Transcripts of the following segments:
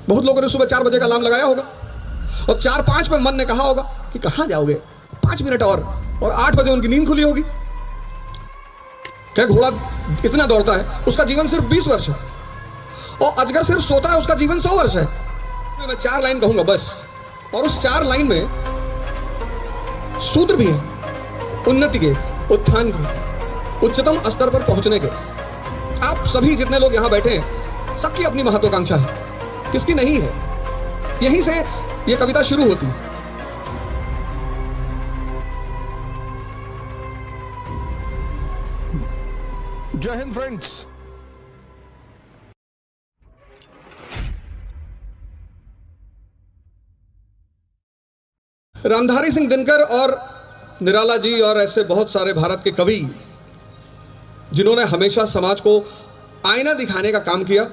बहुत लोगों ने सुबह 4 बजे का अलार्म लगाया होगा और 4-5 पे मन ने कहा होगा कि कहाँ जाओगे, 5 मिनट और 8 बजे उनकी नींद खुली होगी। क्या घोड़ा इतना दौड़ता है, उसका जीवन सिर्फ 20 वर्ष है, और अजगर सिर्फ सोता है, उसका जीवन 100 वर्ष है। मैं 4 लाइन कहूंगा बस, और उस 4 लाइन में सूत्र भी है उन्नति के, उत्थान के, उच्चतम स्तर पर पहुंचने के। आप सभी जितने लोग यहां बैठे हैं, सबकी अपनी महत्वाकांक्षा है, किसकी नहीं है। यहीं से यह कविता शुरू होती है। जय हिंद फ्रेंड्स। रामधारी सिंह दिनकर और निराला जी और ऐसे बहुत सारे भारत के कवि जिन्होंने हमेशा समाज को आईना दिखाने का काम किया,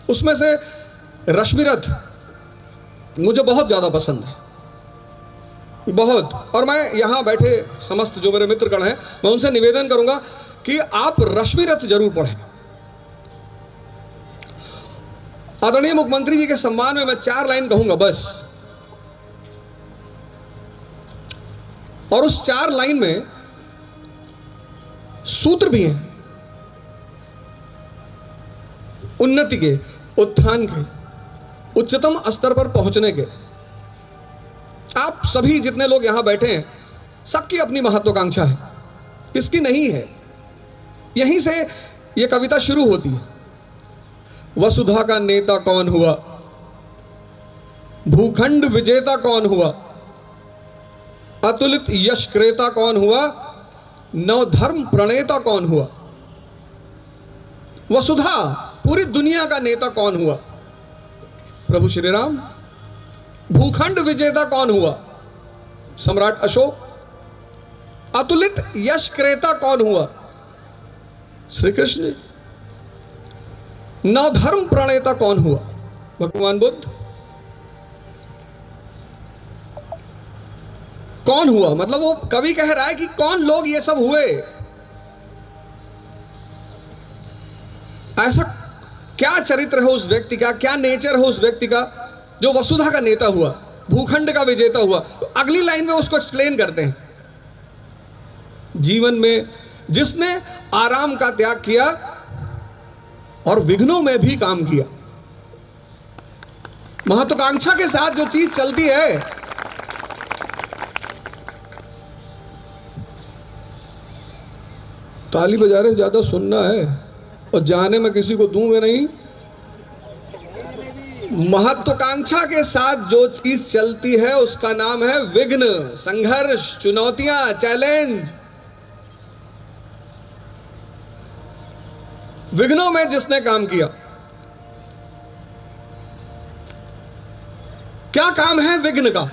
उसमें से रश्मिरथ मुझे बहुत ज़्यादा पसंद है, बहुत। और मैं यहाँ बैठे समस्त जो मेरे मित्रगण हैं, मैं उनसे निवेदन करूँगा कि आप रश्मिरथ जरूर पढ़ें। आदरणीय मुख्यमंत्री जी के सम्मान में मैं 4 लाइन कहूँगा बस, और उस 4 लाइन में सूत्र भी हैं उन्नति के, उत्थान के, उच्चतम स्तर पर पहुंचने के। आप सभी जितने लोग यहां बैठे हैं, सबकी अपनी महत्वाकांक्षा है, किसकी नहीं है। यहीं से यह कविता शुरू होती है। वसुधा का नेता कौन हुआ, भूखंड विजेता कौन हुआ, अतुलित यश क्रेता कौन हुआ, नवधर्म प्रणेता कौन हुआ। वसुधा, पूरी दुनिया का नेता कौन हुआ, प्रभु श्री राम। भूखंड विजेता कौन हुआ, सम्राट अशोक। अतुलित यश क्रेता कौन हुआ, श्री कृष्ण। नवधर्म प्रणेता कौन हुआ, भगवान बुद्ध। कौन हुआ मतलब वो कवि कह रहा है कि कौन लोग ये सब हुए, ऐसा क्या चरित्र है उस व्यक्ति का, क्या नेचर है उस व्यक्ति का जो वसुधा का नेता हुआ, भूखंड का विजेता हुआ। तो अगली लाइन में उसको एक्सप्लेन करते हैं, जीवन में जिसने आराम का त्याग किया और विघ्नों में भी काम किया। महत्वाकांक्षा के साथ जो चीज चलती है, ताली बजा रहे ज्यादा सुनना है और जाने में किसी को दूंगे नहीं। महत्वाकांक्षा के साथ जो चीज चलती है उसका नाम है विघ्न, संघर्ष, चुनौतियां, चैलेंज। विघ्नों में जिसने काम किया, क्या काम है विघ्न का,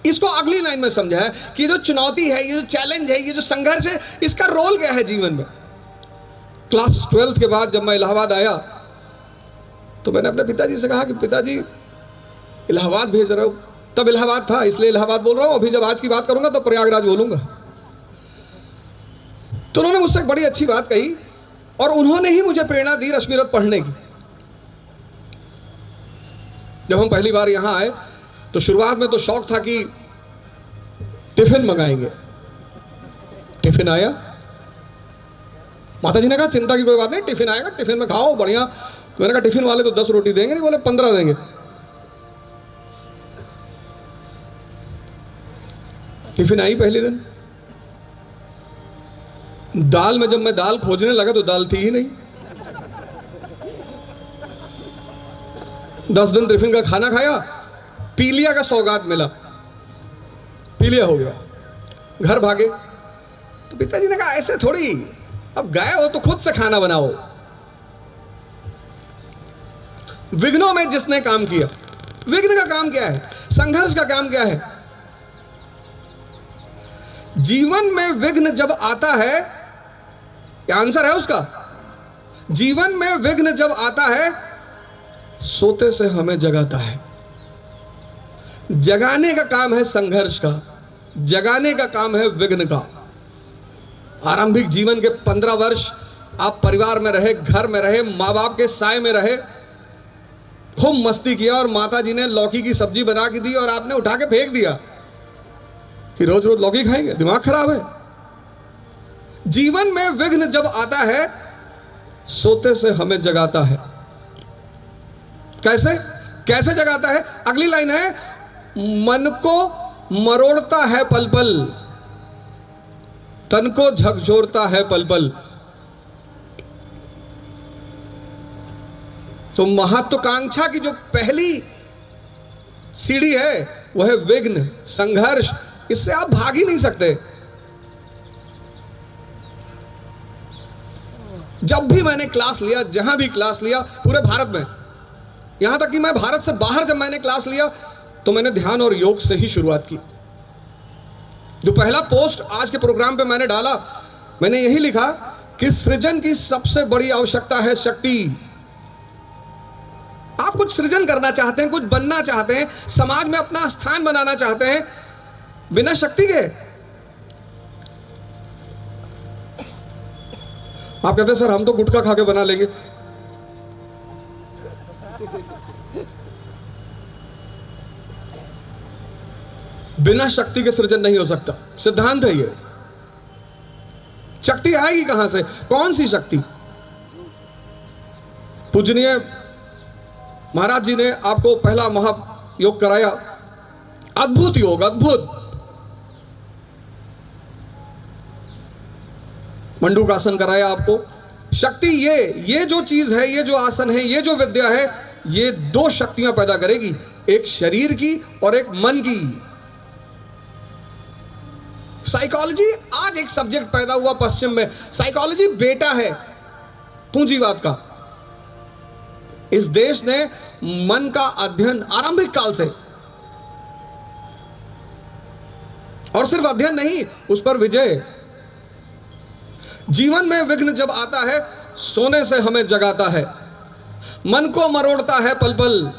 इसको अगली लाइन में समझा है कि ये जो चुनौती है, ये जो चैलेंज है, ये जो संघर्ष है, इसका रोल क्या है जीवन में। क्लास 12th के बाद जब मैं इलाहाबाद आया तो मैंने अपने पिताजी से कहा कि पिताजी इलाहाबाद भेज रहे हो। तब इलाहाबाद था इसलिए इलाहाबाद बोल रहा हूं, अभी जब आज की बात करूंगा तो प्रयागराज बोलूंगा। तो उन्होंने मुझसे एक बड़ी अच्छी बात कही और उन्होंने ही मुझे प्रेरणा दी रश्मिरथ पढ़ने की। जब हम पहली बार यहां आए तो शुरुआत में तो शौक था कि टिफिन मंगाएंगे। टिफिन आया, माता जी ने कहा चिंता की कोई बात नहीं, टिफिन आएगा, टिफिन में खाओ बढ़िया। तो मैंने कहा टिफिन वाले तो 10 रोटी देंगे नहीं, बोले 15 देंगे। टिफिन आई पहले दिन, दाल में जब मैं दाल खोजने लगा तो दाल थी ही नहीं। 10 दिन टिफिन का खाना खाया, पीलिया का सौगात मिला, पीलिया हो गया, घर भागे। तो पिताजी ने कहा ऐसे थोड़ी, अब गए हो तो खुद से खाना बनाओ। विघ्नों में जिसने काम किया, विघ्न का काम क्या है, संघर्ष का काम क्या है। जीवन में विघ्न जब आता है, क्या आंसर है उसका, जीवन में विघ्न जब आता है सोते से हमें जगाता है। जगाने का काम है संघर्ष का, जगाने का काम है विघ्न का। आरंभिक जीवन के 15 वर्ष आप परिवार में रहे, घर में रहे, माँ बाप के साए में रहे, खूब मस्ती किया और माता जी ने लौकी की सब्जी बना के दी और आपने उठा के फेंक दिया कि रोज रोज लौकी खाएंगे, दिमाग खराब है। जीवन में विघ्न जब आता है सोते से हमें जगाता है। कैसे कैसे जगाता है? अगली लाइन है, मन को मरोड़ता है पल पल, तन को झकझोरता है पल पल। तो महत्वाकांक्षा की जो पहली सीढ़ी है वह है विघ्न, संघर्ष। इससे आप भाग ही नहीं सकते। जब भी मैंने क्लास लिया, जहां भी क्लास लिया पूरे भारत में, यहां तक कि मैं भारत से बाहर जब मैंने क्लास लिया तो मैंने ध्यान और योग से ही शुरुआत की। जो पहला पोस्ट आज के प्रोग्राम पे मैंने डाला, मैंने यही लिखा कि सृजन की सबसे बड़ी आवश्यकता है शक्ति। आप कुछ सृजन करना चाहते हैं, कुछ बनना चाहते हैं, समाज में अपना स्थान बनाना चाहते हैं, बिना शक्ति के आप कहते हैं सर हम तो गुटखा खा के बना लेंगे। बिना शक्ति के सृजन नहीं हो सकता, सिद्धांत है ये। शक्ति आएगी कहां से? कौन सी शक्ति? पूजनीय महाराज जी ने आपको पहला महायोग कराया, अद्भुत योग, अद्भुत मंडूकासन कराया आपको। शक्ति ये जो चीज है, ये जो आसन है, ये जो विद्या है, ये दो शक्तियां पैदा करेगी, एक शरीर की और एक मन की। साइकोलॉजी आज एक सब्जेक्ट पैदा हुआ पश्चिम में। साइकोलॉजी बेटा है पूंजीवाद का। इस देश ने मन का अध्ययन आरंभिक काल से, और सिर्फ अध्ययन नहीं, उस पर विजय। जीवन में विघ्न जब आता है सोने से हमें जगाता है, मन को मरोड़ता है पल पल।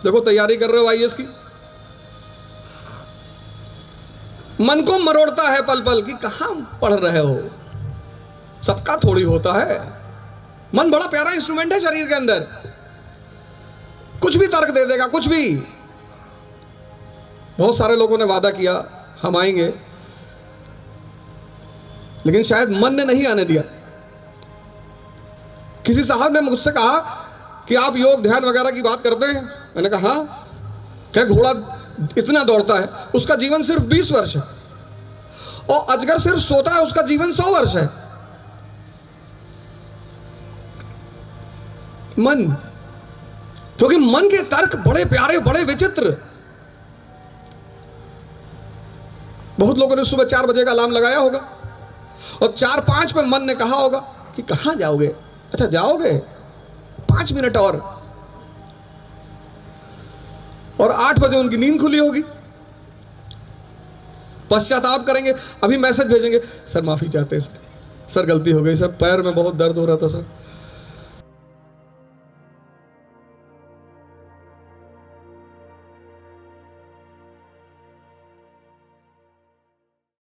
देखो तैयारी कर रहे हो आईएएस की, मन को मरोड़ता है पल पल कि कहां पढ़ रहे हो, सबका थोड़ी होता है। मन बड़ा प्यारा इंस्ट्रूमेंट है शरीर के अंदर, कुछ भी तर्क दे देगा, कुछ भी। बहुत सारे लोगों ने वादा किया हम आएंगे, लेकिन शायद मन ने नहीं आने दिया। किसी साहब ने मुझसे कहा कि आप योग ध्यान वगैरह की बात करते हैं। मैंने कहा हाँ। क्या घोड़ा इतना दौड़ता है, उसका जीवन सिर्फ 20 वर्ष है, और अजगर सिर्फ सोता है, उसका जीवन 100 वर्ष है। मन, क्योंकि मन के तर्क बड़े प्यारे, बड़े विचित्र। बहुत लोगों ने सुबह 4 बजे का अलार्म लगाया होगा और 4-5 पे मन ने कहा होगा कि कहां जाओगे? अच्छा जाओगे 5 मिनट और 8 बजे उनकी नींद खुली होगी। पश्चाताप करेंगे, अभी मैसेज भेजेंगे, सर माफी चाहते हैं, सर गलती हो गई, सर पैर में बहुत दर्द हो रहा था सर।